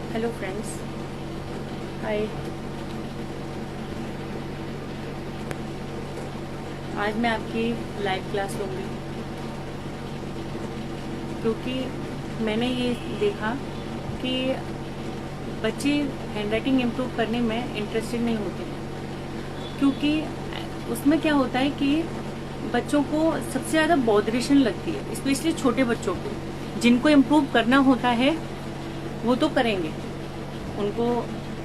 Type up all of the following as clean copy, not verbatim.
Hello friends, हाय। आज मैं आपकी लाइव क्लास लूँगी क्योंकि मैंने ये देखा कि बच्चे हैंडराइटिंग इम्प्रूव करने में इंटरेस्टेड नहीं होते, क्योंकि उसमें क्या होता है कि बच्चों को सबसे ज़्यादा बॉदरेशन लगती है, स्पेशली छोटे बच्चों को। जिनको इम्प्रूव करना होता है वो तो करेंगे, उनको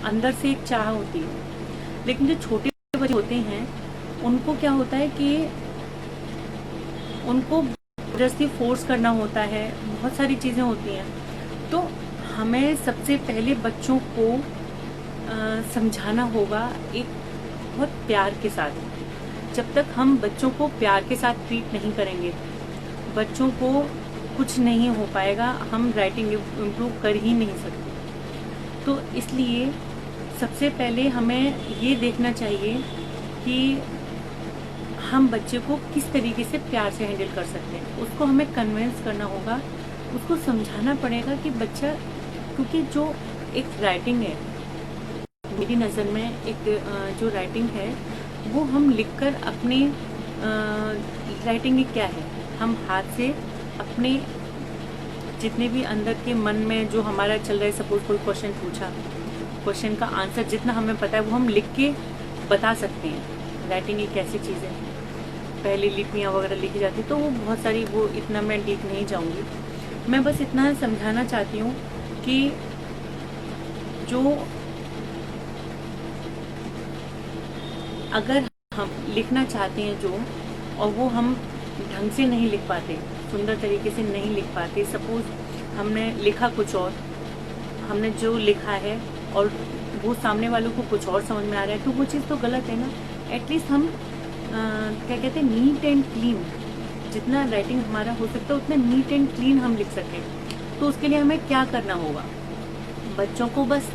अंदर से एक चाह होती है, लेकिन जो छोटे बच्चे होते हैं उनको क्या होता है कि उनको जबरदस्ती फोर्स करना होता है, बहुत सारी चीज़ें होती हैं। तो हमें सबसे पहले बच्चों को समझाना होगा एक बहुत प्यार के साथ। जब तक हम बच्चों को प्यार के साथ ट्रीट नहीं करेंगे, बच्चों को कुछ नहीं हो पाएगा, हम राइटिंग इम्प्रूव कर ही नहीं सकते। तो इसलिए सबसे पहले हमें ये देखना चाहिए कि हम बच्चे को किस तरीके से प्यार से हैंडल कर सकते हैं। उसको हमें कन्विंस करना होगा, उसको समझाना पड़ेगा कि बच्चा, क्योंकि जो एक राइटिंग है, मेरी नज़र में एक जो राइटिंग है वो हम लिखकर अपनी राइटिंग क्या है, हम हाथ से अपने जितने भी अंदर के मन में जो हमारा चल रहा है, सपोज कोई क्वेश्चन पूछा, क्वेश्चन का आंसर जितना हमें पता है वो हम लिख के बता सकते हैं। राइटिंग एक ऐसी चीज़ है, पहले लिपियाँ वगैरह लिखी जाती, तो वो बहुत सारी, वो इतना मैं डीप नहीं जाऊँगी। मैं बस इतना समझाना चाहती हूँ कि जो अगर हम लिखना चाहते हैं जो, और वो हम ढंग से नहीं लिख पाते, सुंदर तरीके से नहीं लिख पाते, सपोज हमने लिखा कुछ और, हमने जो लिखा है और वो सामने वालों को कुछ और समझ में आ रहा है, तो वो चीज़ तो गलत है ना। एटलीस्ट हम क्या कहते हैं, नीट एंड क्लीन, जितना राइटिंग हमारा हो सकता है उतना नीट एंड क्लीन हम लिख सकें। तो उसके लिए हमें क्या करना होगा, बच्चों को बस।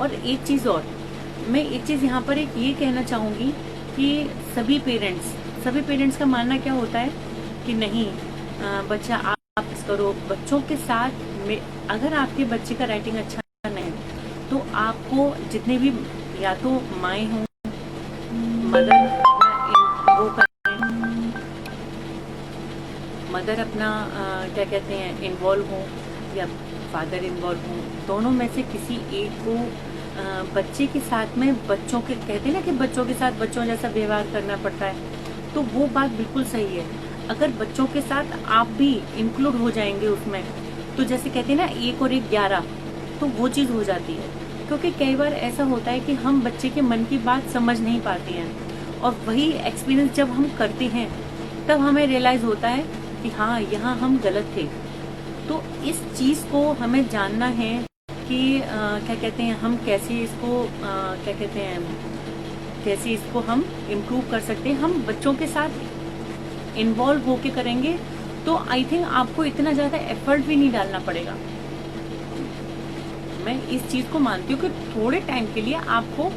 और एक चीज़ और, मैं एक चीज़ यहाँ पर एक ये कहना चाहूँगी कि सभी पेरेंट्स का मानना क्या होता है कि नहीं, बच्चा आप करो। बच्चों के साथ में अगर आपके बच्चे का राइटिंग अच्छा नहीं, तो आपको जितने भी, या तो माएँ हों, मदर अपना क्या कहते हैं इन्वॉल्व हो, या फादर इन्वॉल्व हो, दोनों में से किसी एक को बच्चे के साथ में, बच्चों के कहते हैं ना कि बच्चों के साथ बच्चों जैसा व्यवहार करना पड़ता है, तो वो बात बिल्कुल सही है। अगर बच्चों के साथ आप भी इंक्लूड हो जाएंगे उसमें, तो जैसे कहते हैं ना 1 और 1 11, तो वो चीज़ हो जाती है। क्योंकि कई बार ऐसा होता है कि हम बच्चे के मन की बात समझ नहीं पाते हैं, और वही एक्सपीरियंस जब हम करते हैं तब हमें रियलाइज़ होता है कि हाँ, यहाँ हम गलत थे। तो इस चीज़ को हमें जानना है कि क्या कहते हैं, हम कैसे इसको क्या कहते हैं, कैसे इसको हम इम्प्रूव कर सकते हैं। हम बच्चों के साथ इन्वॉल्व होके करेंगे तो आई थिंक आपको इतना ज़्यादा एफर्ट भी नहीं डालना पड़ेगा। मैं इस चीज़ को मानती हूँ कि थोड़े टाइम के लिए आपको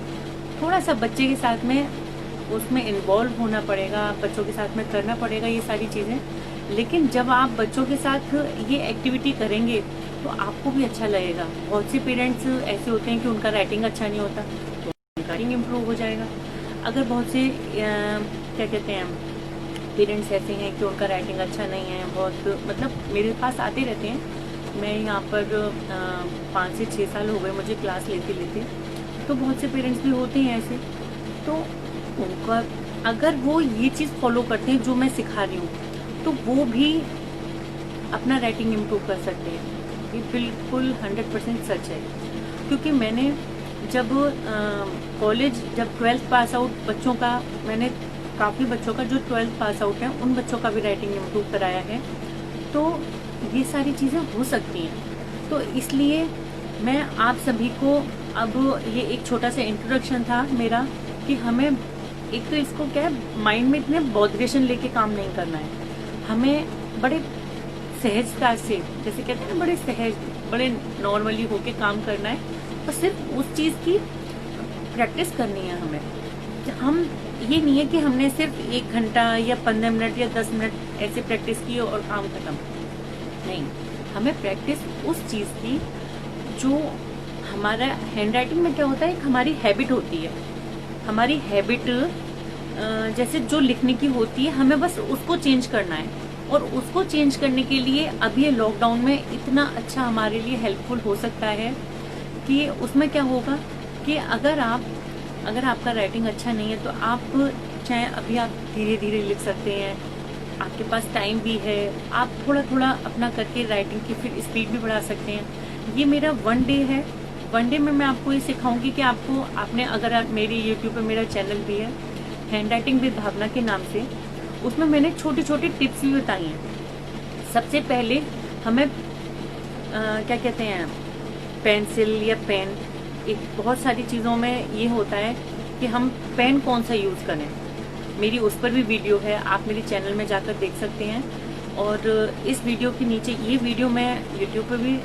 थोड़ा सा बच्चे के साथ में उसमें इन्वॉल्व होना पड़ेगा, बच्चों के साथ में करना पड़ेगा ये सारी चीज़ें। लेकिन जब आप बच्चों के साथ ये एक्टिविटी करेंगे तो आपको भी अच्छा लगेगा। बहुत से पेरेंट्स ऐसे होते हैं कि उनका राइटिंग अच्छा नहीं होता, तो उनका राइटिंग इम्प्रूव हो जाएगा। अगर बहुत से क्या कहते हैं पेरेंट्स ऐसे हैं कि उनका राइटिंग अच्छा नहीं है, बहुत मतलब मेरे पास आते रहते हैं, मैं यहाँ पर 5 से 6 साल हो गए मुझे क्लास लेते लेते, तो बहुत से पेरेंट्स भी होते हैं ऐसे। तो उनका अगर वो ये चीज़ फॉलो करते हैं जो मैं सिखा रही हूँ, तो वो भी अपना राइटिंग इम्प्रूव कर सकते हैं। ये बिल्कुल 100% सच है। क्योंकि मैंने जब कॉलेज, जब 12th पास आउट बच्चों का, मैंने काफ़ी बच्चों का जो 12th पास आउट हैं उन बच्चों का भी राइटिंग इम्प्रूव कराया है, तो ये सारी चीज़ें हो सकती हैं। तो इसलिए मैं आप सभी को, अब ये एक छोटा सा इंट्रोडक्शन था मेरा कि हमें एक तो इसको क्या है, माइंड में इतने बॉदरेशन लेके काम नहीं करना है, हमें बड़े सहजता से, जैसे कहते हैं ना, बड़े सहज, बड़े नॉर्मली होके काम करना है, और सिर्फ उस चीज़ की प्रैक्टिस करनी है हमें। हम ये नहीं है कि हमने सिर्फ 1 घंटा या 15 मिनट या 10 मिनट ऐसे प्रैक्टिस की और काम खत्म। नहीं, हमें प्रैक्टिस उस चीज़ की जो हमारा हैंड राइटिंग में क्या होता है, एक हमारी हैबिट होती है। हमारी हैबिट जैसे जो लिखने की होती है, हमें बस उसको चेंज करना है। और उसको चेंज करने के लिए अब ये लॉकडाउन में इतना अच्छा हमारे लिए हेल्पफुल हो सकता है कि उसमें क्या होगा कि अगर आपका राइटिंग अच्छा नहीं है तो आप चाहे अभी आप धीरे धीरे लिख सकते हैं, आपके पास टाइम भी है, आप थोड़ा थोड़ा अपना करके राइटिंग की फिर स्पीड भी बढ़ा सकते हैं। ये मेरा 1 डे है। 1 डे में मैं आपको ये सिखाऊंगी कि आपने अगर मेरी यूट्यूब पे मेरा चैनल भी है हैंड राइटिंग विद भावना के नाम से, उसमें मैंने छोटी छोटी टिप्स भी बताई हैं। सबसे पहले हमें क्या कहते हैं, पेंसिल या पेन, एक बहुत सारी चीज़ों में ये होता है कि हम पेन कौन सा यूज़ करें। मेरी उस पर भी वीडियो है, आप मेरे चैनल में जाकर देख सकते हैं। और इस वीडियो के नीचे, ये वीडियो मैं यूट्यूब पर भी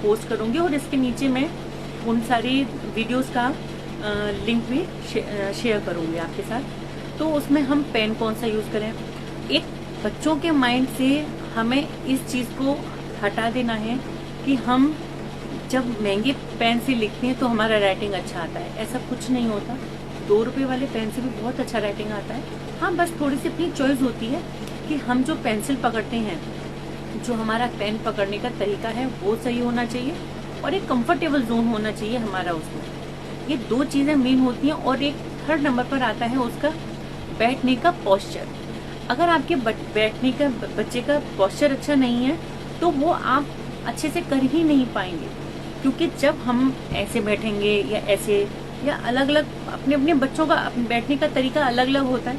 पोस्ट करूंगी और इसके नीचे मैं उन सारी वीडियोस का लिंक भी शेयर करूंगी आपके साथ। तो उसमें हम पेन कौन सा यूज़ करें, एक बच्चों के माइंड से हमें इस चीज़ को हटा देना है कि हम जब महंगे पेन से लिखते हैं तो हमारा राइटिंग अच्छा आता है। ऐसा कुछ नहीं होता। 2 रुपए वाले पेन से भी बहुत अच्छा राइटिंग आता है। हाँ, बस थोड़ी सी अपनी चॉइस होती है कि हम जो पेंसिल पकड़ते हैं, जो हमारा पेन पकड़ने का तरीका है वो सही होना चाहिए और एक कंफर्टेबल जोन होना चाहिए हमारा उसमें। ये 2 चीज़ें मेन होती हैं। और एक थर्ड नंबर पर आता है उसका बैठने का पोस्चर। अगर आपके बैठने का बच्चे का पोस्चर अच्छा नहीं है तो वो आप अच्छे से कर ही नहीं पाएंगे। क्योंकि जब हम ऐसे बैठेंगे या ऐसे, या अलग अलग अपने अपने बच्चों का बैठने का तरीका अलग अलग होता है,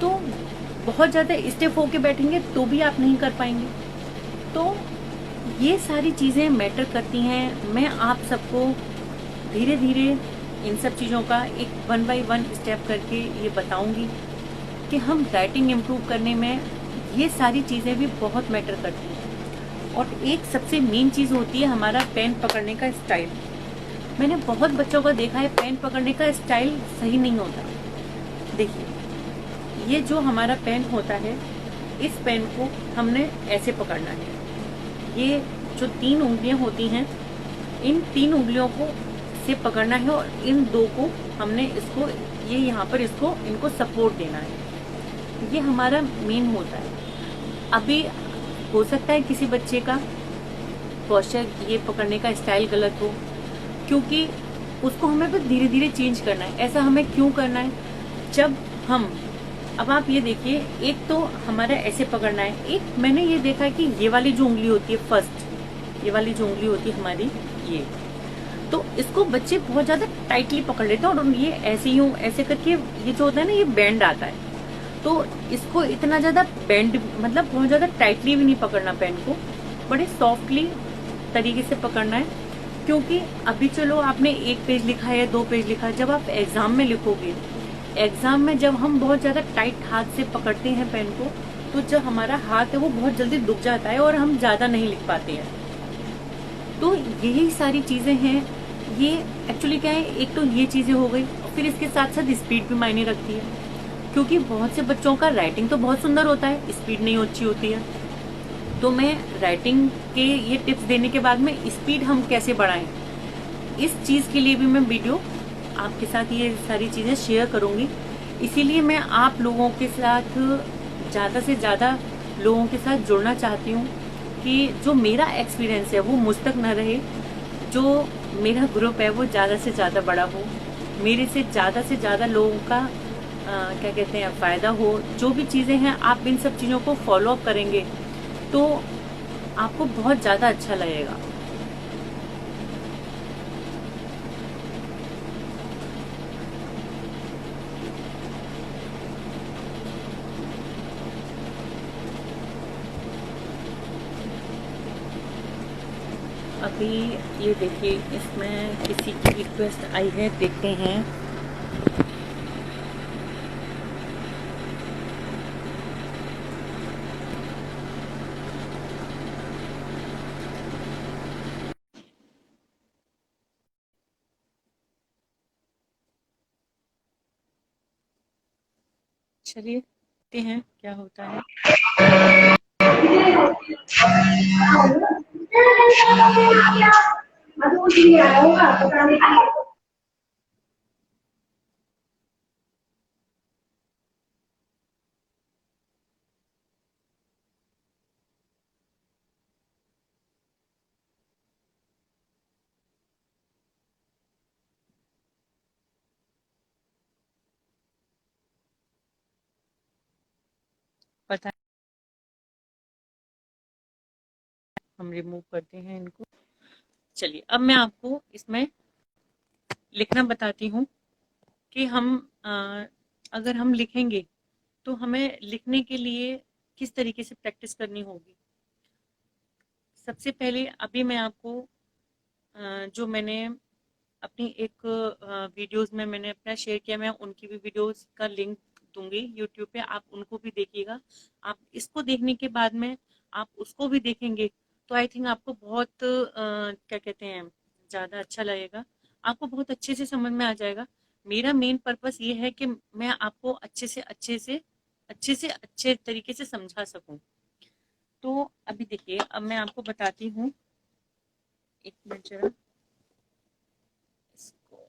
तो बहुत ज़्यादा स्टिफ होके बैठेंगे तो भी आप नहीं कर पाएंगे। तो ये सारी चीज़ें मैटर करती हैं। मैं आप सबको धीरे धीरे इन सब चीज़ों का एक 1 बाय 1 स्टेप करके ये बताऊंगी कि हम राइटिंग इम्प्रूव करने में ये सारी चीज़ें भी बहुत मैटर करती हैं। और एक सबसे मेन चीज़ होती है हमारा पेन पकड़ने का स्टाइल। मैंने बहुत बच्चों का देखा है पेन पकड़ने का स्टाइल सही नहीं होता। देखिए, ये जो हमारा पेन होता है, इस पेन को हमने ऐसे पकड़ना है। ये जो 3 उंगलियां होती हैं, इन 3 उंगलियों को से पकड़ना है और इन 2 को हमने इसको, ये यहाँ पर इनको सपोर्ट देना है। ये हमारा मेन होता है। अभी हो सकता है किसी बच्चे का पोस्चर, ये पकड़ने का स्टाइल गलत हो, क्योंकि उसको हमें बस धीरे धीरे चेंज करना है। ऐसा हमें क्यों करना है, जब हम, अब आप ये देखिए, एक तो हमारा ऐसे पकड़ना है, एक मैंने ये देखा है कि ये वाली जो उंगली होती है फर्स्ट, ये वाली जो उंगली होती है हमारी, ये, तो इसको बच्चे बहुत ज्यादा टाइटली पकड़ लेते हैं और ये ऐसे यूं ऐसे करके, ये जो होता है ना, ये बैंड आता है। तो इसको इतना ज्यादा बैंड, मतलब बहुत ज्यादा टाइटली भी नहीं पकड़ना पेन को, बड़े सॉफ्टली तरीके से पकड़ना है। क्योंकि अभी चलो आपने 1 पेज लिखा है, 2 पेज लिखा है, जब आप एग्जाम में लिखोगे, एग्जाम में जब हम बहुत ज्यादा टाइट हाथ से पकड़ते हैं पेन को, तो जो हमारा हाथ है वो बहुत जल्दी दुख जाता है और हम ज्यादा नहीं लिख पाते हैं। तो यही सारी चीजें हैं। ये एक्चुअली क्या है, एक तो ये चीजें हो गई, और फिर इसके साथ साथ स्पीड भी मायने रखती है। क्योंकि बहुत से बच्चों का राइटिंग तो बहुत सुंदर होता है, स्पीड नहीं अच्छी होती है। तो मैं राइटिंग के ये टिप्स देने के बाद में स्पीड हम कैसे बढ़ाएं, इस चीज के लिए भी मैं वीडियो आपके साथ ये सारी चीजें शेयर करूंगी। इसीलिए मैं आप लोगों के साथ, ज्यादा से ज्यादा लोगों के साथ जुड़ना चाहती हूँ कि जो मेरा एक्सपीरियंस है वो मुझ तक न रहे, जो मेरा ग्रुप है वो ज्यादा से ज्यादा बड़ा हो, मेरे से ज्यादा लोगों का क्या कहते हैं फायदा हो। जो भी चीजें हैं, आप इन सब चीजों को फॉलो अप करेंगे तो आपको बहुत ज्यादा अच्छा लगेगा। अभी ये देखिए, इसमें किसी की रिक्वेस्ट आई है, देखते हैं। चलिए देखते हैं क्या होता है। पता हम रिमूव करते हैं इनको। चलिए अब मैं आपको इसमें लिखना बताती हूँ कि हम अगर हम लिखेंगे तो हमें लिखने के लिए किस तरीके से प्रैक्टिस करनी होगी। सबसे पहले अभी मैं आपको जो मैंने अपनी एक वीडियोस में मैंने अपना शेयर किया, मैं उनकी भी वीडियोस का लिंक दूंगी यूट्यूब पे, आप उनको भी देखिएगा। आप इसको देखने के बाद में आप उसको भी देखेंगे तो आई थिंक आपको बहुत क्या कहते हैं ज़्यादा अच्छा लगेगा, आपको बहुत अच्छे से समझ में आ जाएगा। मेरा मेन पर्पस ये है कि मैं आपको अच्छे तरीके से समझा सकूं। तो अभी देखिए, अब मैं आपको बताती हूँ, एक मिनट जरा इसको।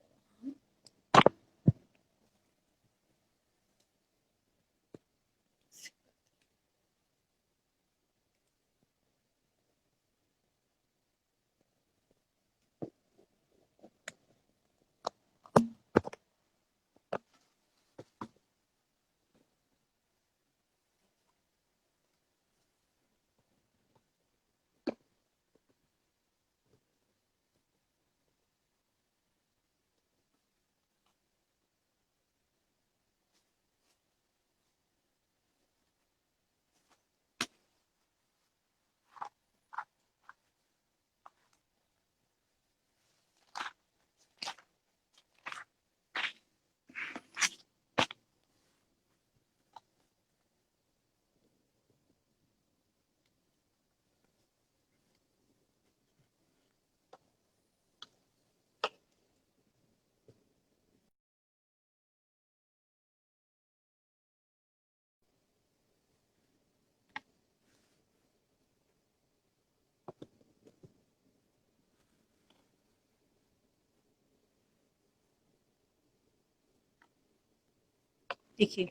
देखिए,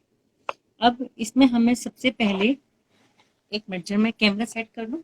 अब इसमें हमें सबसे पहले, एक मिनट जरा मैं कैमरा सेट कर लूं।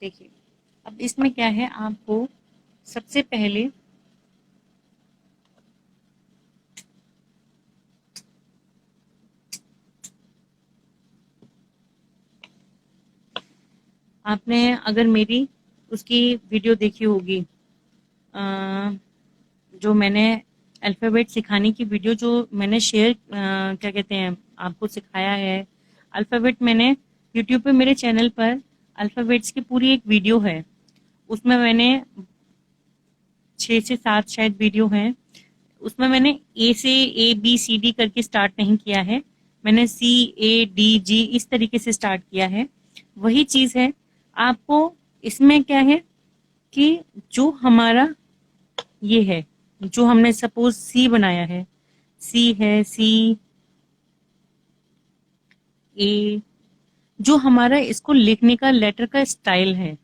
देखिए, अब इसमें क्या है, आपको सबसे पहले आपने अगर मेरी उसकी वीडियो देखी होगी, जो मैंने अल्फ़ाबेट सिखाने की वीडियो जो मैंने शेयर क्या कहते हैं आपको सिखाया है अल्फ़ाबेट, मैंने यूट्यूब पे मेरे चैनल पर अल्फ़ाबेट्स की पूरी एक वीडियो है, उसमें मैंने 6 से 7 शायद वीडियो हैं। उसमें मैंने ए से ABCD करके स्टार्ट नहीं किया है, मैंने CADG इस तरीके से स्टार्ट किया है। वही चीज़ है, आपको इसमें क्या है कि जो हमारा ये है, जो हमने सपोज सी बनाया है, सी है, CA, जो हमारा इसको लिखने का लेटर का स्टाइल है,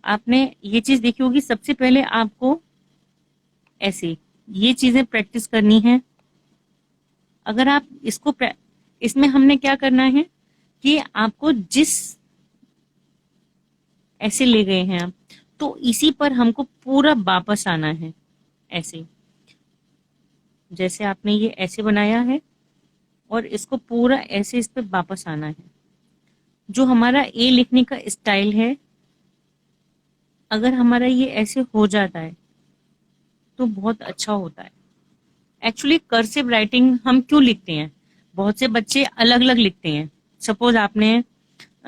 आपने ये चीज देखी होगी। सबसे पहले आपको ऐसे ये चीजें प्रैक्टिस करनी है। अगर आप इसमें हमने क्या करना है, कि आपको जिस ऐसे ले गए हैं आप, तो इसी पर हमको पूरा वापस आना है। ऐसे जैसे आपने ये ऐसे बनाया है और इसको पूरा ऐसे इस पे वापस आना है। जो हमारा ए लिखने का स्टाइल है, अगर हमारा ये ऐसे हो जाता है तो बहुत अच्छा होता है। एक्चुअली कर्सिव राइटिंग हम क्यों लिखते हैं, बहुत से बच्चे अलग अलग लिखते हैं। सपोज आपने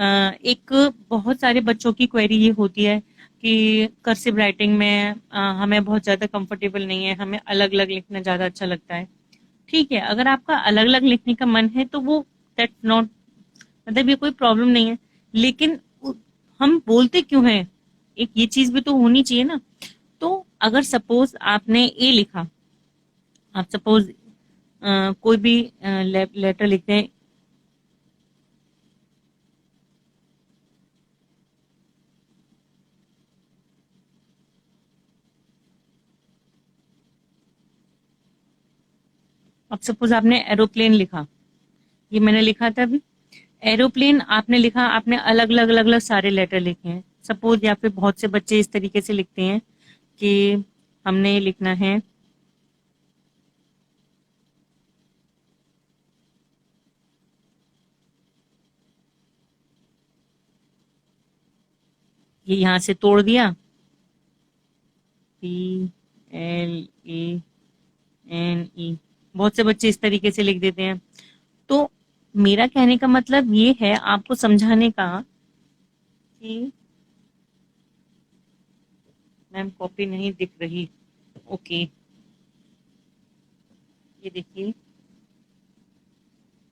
एक बहुत सारे बच्चों की क्वेरी ये होती है कि कर्सिव राइटिंग में हमें बहुत ज़्यादा कंफर्टेबल नहीं है, हमें अलग अलग लिखना ज़्यादा अच्छा लगता है। ठीक है, अगर आपका अलग अलग लिखने का मन है तो वो दैट नॉट, मतलब ये कोई प्रॉब्लम नहीं है। लेकिन हम बोलते क्यों हैं, एक ये चीज भी तो होनी चाहिए ना। तो अगर सपोज आपने ए लिखा, आप सपोज कोई भी लेटर लिखते हैं, अब सपोज आपने एरोप्लेन लिखा, ये मैंने लिखा था अभी एरोप्लेन आपने लिखा, आपने अलग अलग सारे लेटर लिखे हैं सपोज, या फिर बहुत से बच्चे इस तरीके से लिखते हैं कि हमने लिखना है ये यहां से तोड़ दिया, PLANE, बहुत से बच्चे इस तरीके से लिख देते हैं। तो मेरा कहने का मतलब ये है आपको समझाने का कि मैम कॉपी नहीं दिख रही, ओके ये देखिए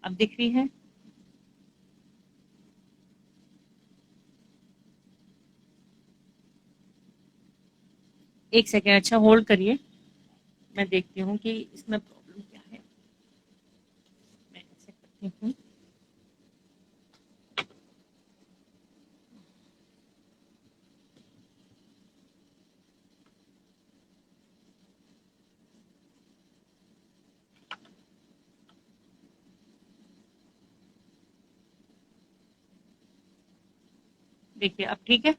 अब दिख रही है। एक सेकेंड, अच्छा होल्ड करिए, मैं देखती हूँ कि इसमें प्रॉब्लम क्या है। मैं ऐसे करती हूँ, देखिए अब ठीक है।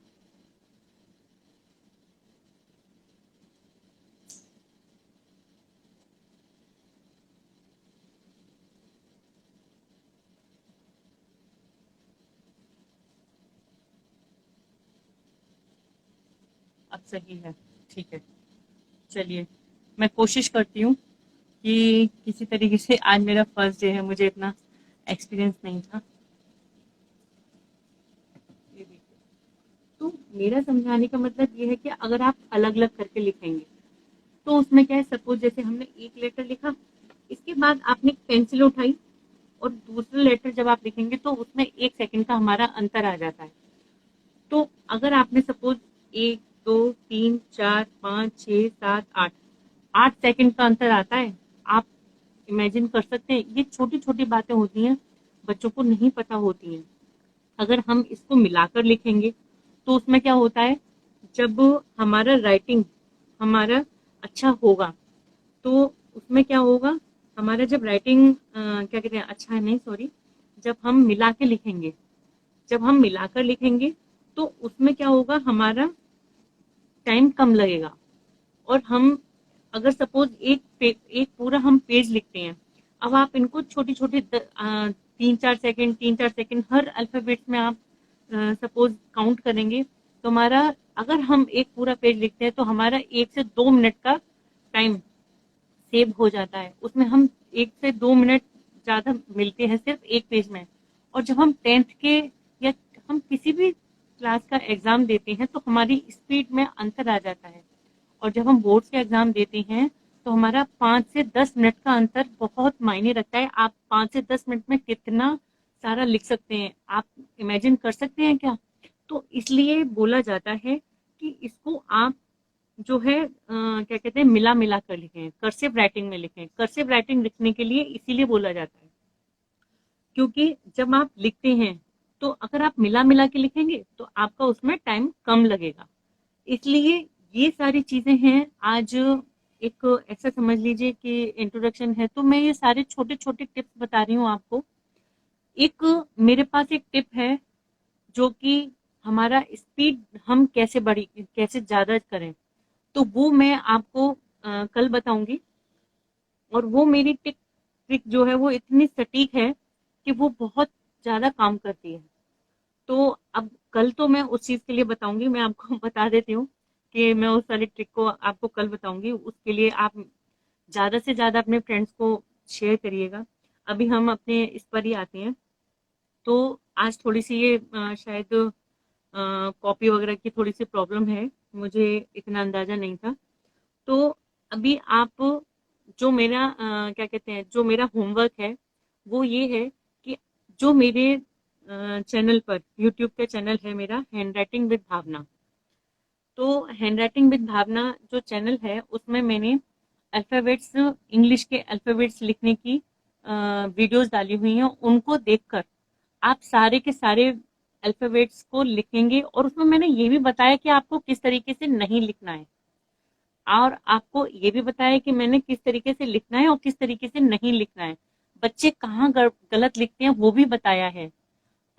अब सही है, ठीक है। चलिए, मैं कोशिश करती हूँ कि किसी तरीके से, आज मेरा फर्स्ट डे है, मुझे इतना एक्सपीरियंस नहीं था। ये देखिए, तो मेरा समझाने का मतलब ये है कि अगर आप अलग अलग करके लिखेंगे तो उसमें क्या है, सपोज जैसे हमने एक लेटर लिखा, इसके बाद आपने पेंसिल उठाई और दूसरा लेटर जब आप लिखेंगे तो उसमें 1 सेकंड का हमारा अंतर आ जाता है। तो अगर आपने सपोज 1 2 3 4 5 6 7 8 8 सेकंड का अंतर आता है, आप इमेजिन कर सकते हैं, ये छोटी छोटी बातें होती हैं, बच्चों को नहीं पता होती हैं। अगर हम इसको मिलाकर लिखेंगे तो उसमें क्या होता है, जब हमारा राइटिंग हमारा अच्छा होगा तो उसमें क्या होगा, हमारा जब राइटिंग क्या कहते हैं, अच्छा है नहीं सॉरी, जब हम मिला के लिखेंगे, जब हम मिलाकर लिखेंगे तो उसमें क्या होगा, हमारा टाइम कम लगेगा। और हम अगर सपोज एक पूरा हम पेज लिखते हैं, अब आप इनको छोटी छोटी 3 4 सेकंड 3 4 सेकंड हर अल्फाबेट में आप सपोज काउंट करेंगे, तो हमारा, अगर हम एक पूरा पेज लिखते हैं तो हमारा 1 से 2 मिनट का टाइम सेव हो जाता है, उसमें हम 1 से 2 मिनट ज्यादा मिलते हैं सिर्फ एक पेज में। और जब हम 10th के या हम किसी भी क्लास का एग्जाम देते हैं तो हमारी स्पीड में अंतर आ जाता है। और जब हम बोर्ड्स के एग्जाम देते हैं तो हमारा 5 से 10 मिनट का अंतर बहुत मायने रखता है। आप 5 से 10 मिनट में कितना सारा लिख सकते हैं, आप इमेजिन कर सकते हैं क्या। तो इसलिए बोला जाता है कि इसको आप जो है क्या कहते हैं, मिला मिला कर लिखें, कर्सिव राइटिंग में लिखें। कर्सिव राइटिंग लिखने के लिए इसीलिए बोला जाता है क्योंकि जब आप लिखते हैं तो अगर आप मिला मिला के लिखेंगे तो आपका उसमें टाइम कम लगेगा। इसलिए ये सारी चीजें हैं। आज एक ऐसा समझ लीजिए कि इंट्रोडक्शन है, तो मैं ये सारे छोटे छोटे टिप्स बता रही हूँ आपको। एक मेरे पास एक टिप है जो कि हमारा स्पीड हम कैसे ज़्यादा करें, तो वो मैं आपको कल बताऊँगी। और वो मेरी ट्रिक जो है वो इतनी सटीक है कि वो बहुत ज़्यादा काम करती है। तो अब कल तो मैं उस चीज़ के लिए बताऊँगी, मैं आपको बता देती हूँ कि मैं उस वाली ट्रिक को आपको कल बताऊँगी। उसके लिए आप ज़्यादा से ज़्यादा अपने फ्रेंड्स को शेयर करिएगा। अभी हम अपने इस पर ही आते हैं। तो आज थोड़ी-सी ये शायद कॉपी वगैरह की थोड़ी-सी प्रॉब्लम है, मुझे इतना अंदाज़ा नहीं था। तो अभी आप जो मेरा क्या कहते हैं, जो मेरा होमवर्क है, वो ये है कि जो मेरे चैनल पर, यूट्यूब पे चैनल है मेरा हैंडराइटिंग विद भावना। तो हैंडराइटिंग विद भावना जो चैनल है, उसमें मैंने अल्फ़ाबेट्स, इंग्लिश के अल्फ़ाबेट्स लिखने की वीडियोज़ डाली हुई हैं। उनको देखकर आप सारे के सारे अल्फ़ाबेट्स को लिखेंगे और उसमें मैंने ये भी बताया कि आपको किस तरीके से नहीं लिखना है। और आपको ये भी बताया कि मैंने किस तरीके से लिखना है और किस तरीके से नहीं लिखना है। बच्चे कहाँ गलत लिखते हैं वो भी बताया है।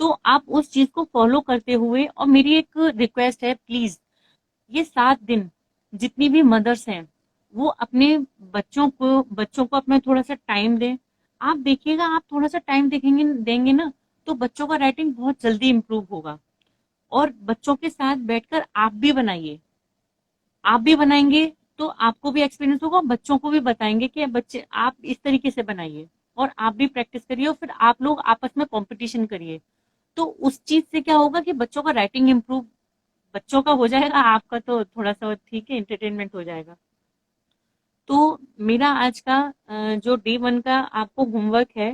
तो आप उस चीज़ को फ़ॉलो करते हुए, और मेरी एक रिक्वेस्ट है, प्लीज़ ये 7 दिन जितनी भी मदर्स हैं, वो अपने बच्चों को अपना थोड़ा-सा टाइम दें। आप देखिएगा, आप थोड़ा-सा टाइम देंगे ना, तो बच्चों का राइटिंग बहुत जल्दी इम्प्रूव होगा। और बच्चों के साथ बैठकर आप भी बनाएंगे, तो आपको भी एक्सपीरियंस होगा, बच्चों को भी बताएंगे कि बच्चे आप इस तरीके से बनाइए, और आप भी प्रैक्टिस करिए, और फिर आप लोग आपस में कंपटीशन करिए। तो उस चीज से क्या होगा कि बच्चों का राइटिंग इम्प्रूव, बच्चों का हो जाएगा, आपका तो थोड़ा सा ठीक है, एंटरटेनमेंट हो जाएगा। तो मेरा आज का जो डे 1 का आपको होमवर्क है,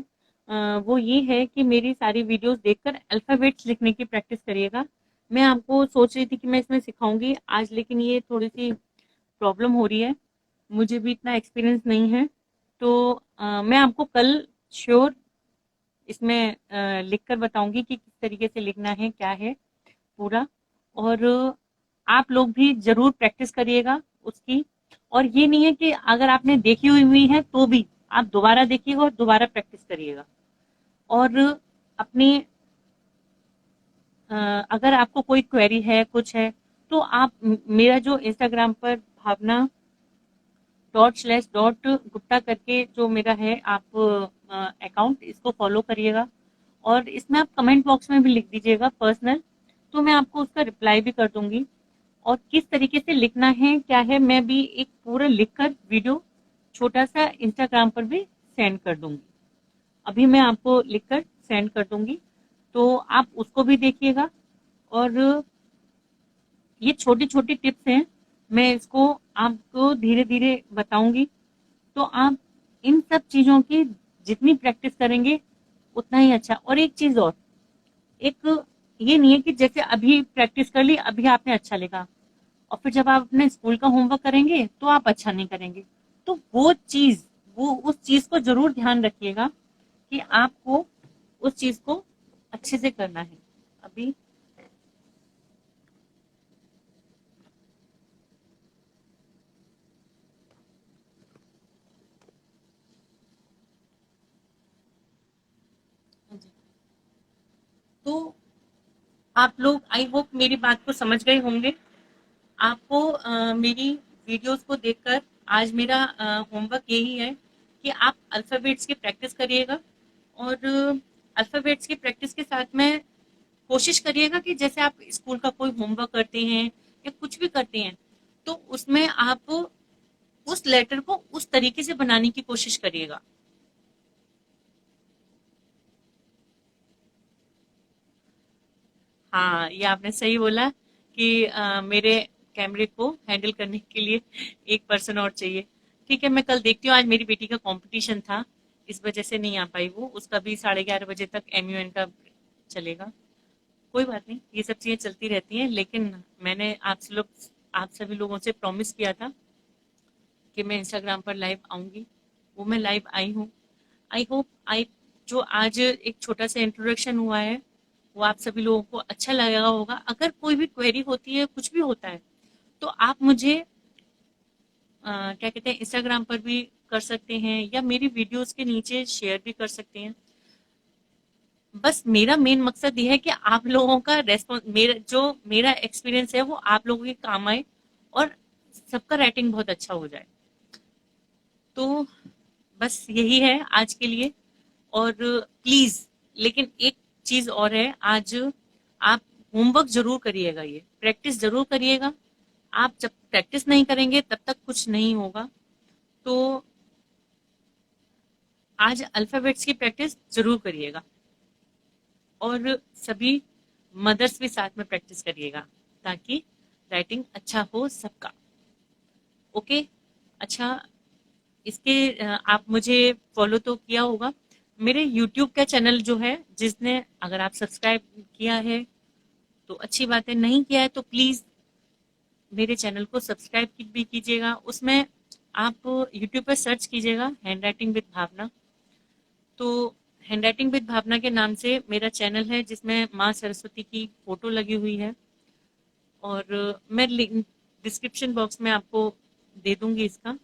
वो ये है कि मेरी सारी वीडियोस देखकर अल्फाबेट्स लिखने की प्रैक्टिस करिएगा। मैं आपको सोच रही थी कि मैं इसमें सिखाऊंगी आज, लेकिन ये थोड़ी सी प्रॉब्लम हो रही है, मुझे भी इतना एक्सपीरियंस नहीं है। तो मैं आपको कल श्योर इसमें लिख कर बताऊंगी कि किस तरीके से लिखना है, क्या है पूरा। और आप लोग भी ज़रूर प्रैक्टिस करिएगा उसकी। और ये नहीं है कि अगर आपने देखी हुई है तो भी आप दोबारा देखिएगा और दोबारा प्रैक्टिस करिएगा। और अपनी अगर आपको कोई क्वेरी है, कुछ है, तो आप मेरा जो इंस्टाग्राम पर भावना ./.गुप्ता करके जो मेरा है, आप अकाउंट, इसको फॉलो करिएगा। और इसमें आप कमेंट बॉक्स में भी लिख दीजिएगा पर्सनल, तो मैं आपको उसका रिप्लाई भी कर दूंगी। और किस तरीके से लिखना है, क्या है, मैं भी एक पूरा लिखकर वीडियो छोटा सा इंस्टाग्राम पर भी सेंड कर दूंगी। अभी मैं आपको लिखकर सेंड कर दूंगी, तो आप उसको भी देखिएगा। और ये छोटी छोटी टिप्स हैं, मैं इसको आपको धीरे धीरे बताऊंगी। तो आप इन सब चीजों की जितनी प्रैक्टिस करेंगे उतना ही अच्छा। और एक चीज और, एक ये नहीं है कि जैसे अभी प्रैक्टिस कर ली, अभी आपने अच्छा लिखा, और फिर जब आप अपने स्कूल का होमवर्क करेंगे तो आप अच्छा नहीं करेंगे। तो वो उस चीज को जरूर ध्यान रखिएगा कि आपको उस चीज को अच्छे से करना है। अभी तो आप लोग, आई होप, मेरी बात को समझ गए होंगे। आपको मेरी वीडियोस को देखकर आज मेरा होमवर्क यही है कि आप अल्फ़ाबेट्स की प्रैक्टिस करिएगा। और अल्फ़ाबेट्स की प्रैक्टिस के साथ में कोशिश करिएगा कि जैसे आप स्कूल का कोई होमवर्क करते हैं या कुछ भी करते हैं, तो उसमें आप उस लेटर को उस तरीके से बनाने की कोशिश करिएगा। हाँ, ये आपने सही बोला कि मेरे कैमरे को हैंडल करने के लिए एक पर्सन और चाहिए। ठीक है, मैं कल देखती हूँ। आज मेरी बेटी का कंपटीशन था, इस वजह से नहीं आ पाई वो। उसका भी 11:30 बजे तक MUN का चलेगा। कोई बात नहीं, ये सब चीज़ें चलती रहती हैं। लेकिन मैंने आप सभी लोगों से प्रॉमिस किया था कि मैं इंस्टाग्राम पर लाइव आऊँगी। वो मैं लाइव आई हूँ। आई होप आई जो आज एक छोटा सा इंट्रोडक्शन हुआ है, वो आप सभी लोगों को अच्छा लगा होगा। अगर कोई भी क्वेरी होती है, कुछ भी होता है, तो आप मुझे क्या कहते हैं, इंस्टाग्राम पर भी कर सकते हैं, या मेरी वीडियोस के नीचे शेयर भी कर सकते हैं। बस मेरा मेन मकसद ये है कि आप लोगों का रेस्पॉन्स, मेरा एक्सपीरियंस है वो आप लोगों के काम आए और सबका राइटिंग बहुत अच्छा हो जाए। तो बस यही है आज के लिए। और प्लीज, लेकिन एक चीज और है, आज आप होमवर्क जरूर करिएगा, ये प्रैक्टिस जरूर करिएगा। आप जब प्रैक्टिस नहीं करेंगे तब तक कुछ नहीं होगा। तो आज अल्फाबेट्स की प्रैक्टिस जरूर करिएगा, और सभी मदर्स भी साथ में प्रैक्टिस करिएगा, ताकि राइटिंग अच्छा हो सबका। ओके। अच्छा, इसके आप मुझे फॉलो तो किया होगा, मेरे यूट्यूब का चैनल जो है, जिसने अगर आप सब्सक्राइब किया है तो अच्छी बात है, नहीं किया है तो प्लीज मेरे चैनल को सब्सक्राइब भी कीजिएगा। उसमें आप यूट्यूब पर सर्च कीजिएगा हैंड राइटिंग विद भावना। तो हैंड राइटिंग विद भावना के नाम से मेरा चैनल है, जिसमें माँ सरस्वती की फोटो लगी हुई है। और मैं लिंक डिस्क्रिप्शन बॉक्स में आपको दे दूंगी इसका,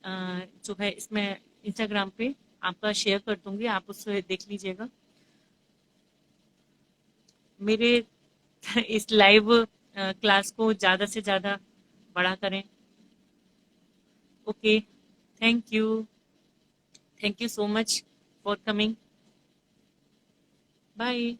जो है इसमें इंस्टाग्राम पे आपका शेयर कर दूंगी, आप उससे देख लीजिएगा। मेरे इस लाइव क्लास को ज़्यादा से ज़्यादा बड़ा करें। Okay, thank you, thank you so much for coming. Bye.